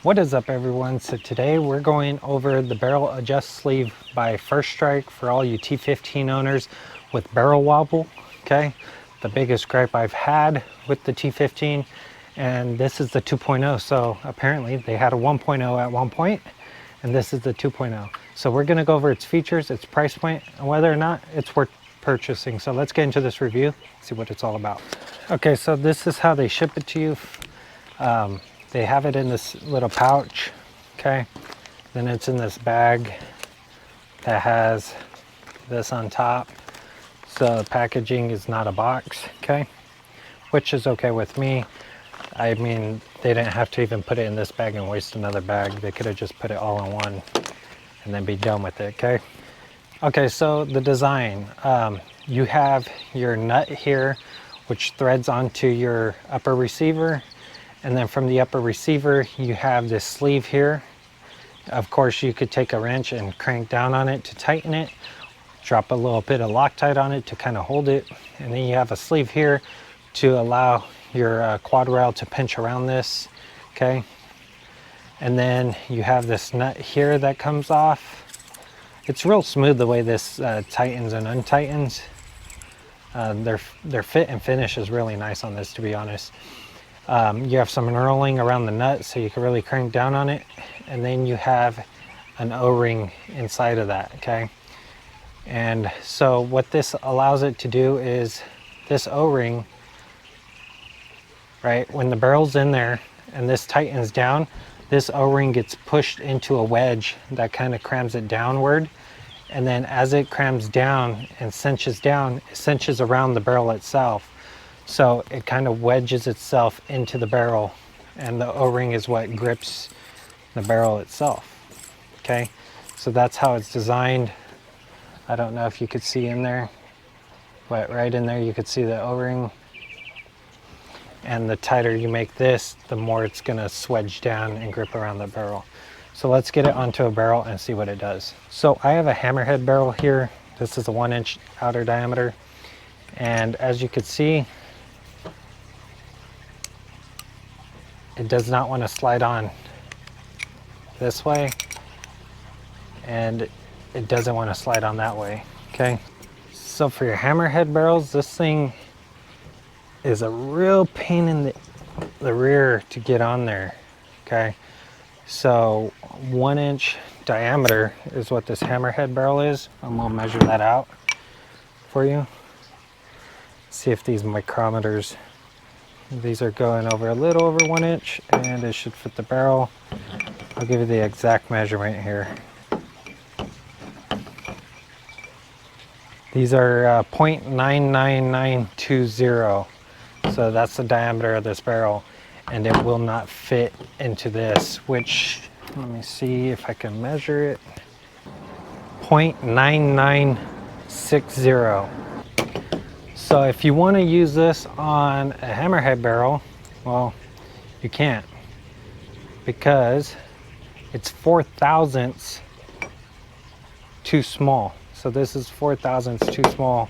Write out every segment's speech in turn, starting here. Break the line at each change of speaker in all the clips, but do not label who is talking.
What is up, everyone? So today we're going over the barrel adjust sleeve by FirstStrike for all you T15 owners with barrel wobble. Okay, the biggest gripe I've had with the T15, and this is the 2.0. So apparently they had a 1.0 at one point, and this is the 2.0. So we're going to go over its features, its price point, and whether or not it's worth purchasing. So let's get into this review, see what it's all about. Okay, so this is how they ship it to you. They have it in this little pouch, okay? Then it's in this bag that has this on top. So the packaging is not a box, okay? Which is okay with me. I mean, they didn't have to even put it in this bag and waste another bag. They could have just put it all in one and then be done with it, okay? Okay, so the design. You have your nut here, which threads onto your upper receiver. And then from the upper receiver, you have this sleeve here. Of course, you could take a wrench and crank down on it to tighten it, drop a little bit of Loctite on it to kind of hold it. And then you have a sleeve here to allow your quad rail to pinch around this, okay? And then you have this nut here that comes off. It's real smooth the way this tightens and untightens. Their fit and finish is really nice on this, to be honest. You have some knurling around the nut so you can really crank down on it, and then you have an O-ring inside of that, okay? And so what this allows it to do is this O-ring, right, when the barrel's in there and this tightens down, this O-ring gets pushed into a wedge that kind of crams it downward, and then as it crams down and cinches down, it cinches around the barrel itself. So it kind of wedges itself into the barrel, and the O-ring is what grips the barrel itself, okay? So that's how it's designed. I don't know if you could see in there, but right in there you could see the O-ring. And the tighter you make this, the more it's gonna swedge down and grip around the barrel. So let's get it onto a barrel and see what it does. So I have a Hammerhead barrel here. This is a 1-inch outer diameter. And as you can see, it does not want to slide on this way, and it doesn't want to slide on that way, okay? So for your Hammerhead barrels, this thing is a real pain in the rear to get on there, okay? So 1-inch diameter is what this Hammerhead barrel is. I'm gonna measure that out for you. See if these micrometers, these are going over a little over 1 inch, and it should fit the barrel. I'll give you the exact measurement here. These are 0.99920. So that's the diameter of this barrel, and it will not fit into this, which, let me see if I can measure it. 0.9960. So if you want to use this on a Hammerhead barrel, well, you can't, because it's 4 thousandths too small. So this is 4 thousandths too small,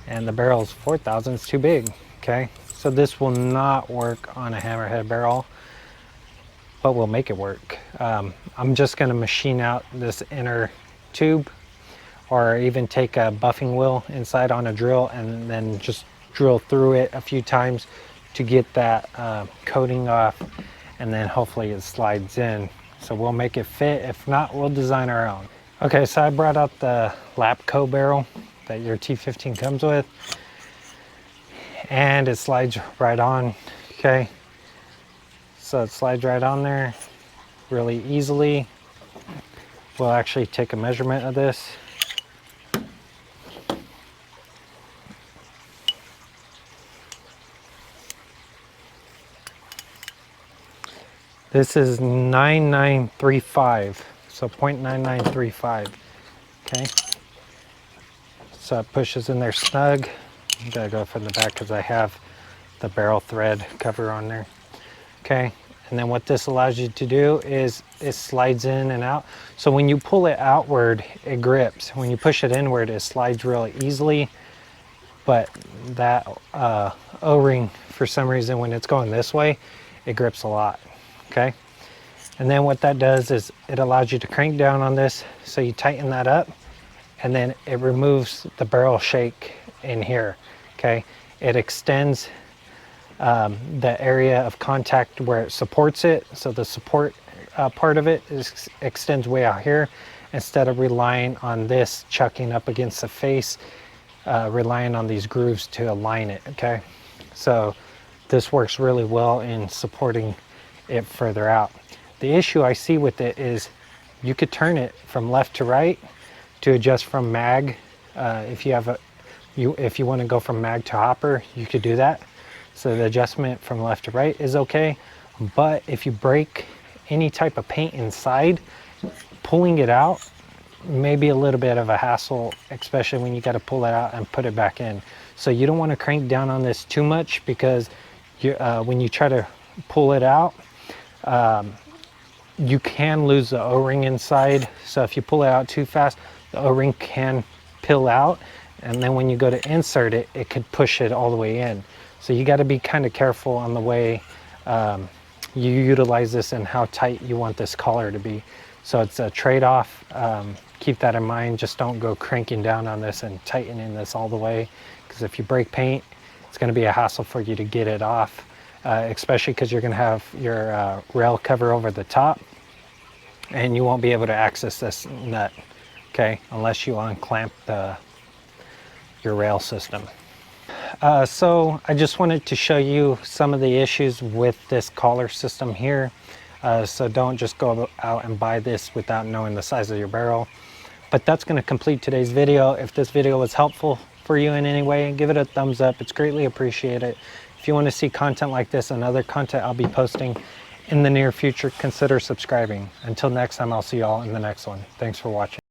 and the barrel is 4 thousandths too big, okay? So this will not work on a Hammerhead barrel, but we'll make it work. I'm just going to machine out this inner tube, or even take a buffing wheel inside on a drill and then just drill through it a few times to get that coating off, and then hopefully it slides in. So we'll make it fit. If not, we'll design our own. Okay, so I brought out the Lapco barrel that your T15 comes with, and it slides right on, okay? So it slides right on there really easily. We'll actually take a measurement of this. This is 9935, so 0.9935, okay? So it pushes in there snug. You gotta go from the back because I have the barrel thread cover on there, okay? And then what this allows you to do is it slides in and out. So when you pull it outward, it grips. When you push it inward, it slides really easily. But that O-ring, for some reason, when it's going this way, it grips a lot. Okay, And then what that does is it allows you to crank down on this, so you tighten that up, and then it removes the barrel shake in here, okay? It extends the area of contact where it supports it, so the support part of it extends way out here, instead of relying on this chucking up against the face, relying on these grooves to align it, okay? So this works really well in supporting it further out. The issue I see with it is you could turn it from left to right to adjust from mag. If you have if you want to go from mag to hopper, you could do that. So the adjustment from left to right is okay. But if you break any type of paint inside, pulling it out may be a little bit of a hassle, especially when you got to pull it out and put it back in. So you don't want to crank down on this too much, because when you try to pull it out, you can lose the O-ring inside. So if you pull it out too fast, the O-ring can peel out, and then when you go to insert it, it could push it all the way in. So you got to be kind of careful on the way you utilize this and how tight you want this collar to be. So it's a trade-off. Keep that in mind. Just don't go cranking down on this and tightening this all the way, because if you break paint, it's going to be a hassle for you to get it off. Especially because you're going to have your rail cover over the top, and you won't be able to access this nut, okay, unless you unclamp your rail system. So I just wanted to show you some of the issues with this collar system here. So don't just go out and buy this without knowing the size of your barrel. But that's going to complete today's video. If this video was helpful for you in any way, give it a thumbs up. It's greatly appreciated. If you want to see content like this and other content I'll be posting in the near future, consider subscribing. Until next time, I'll see you all in the next one. Thanks for watching.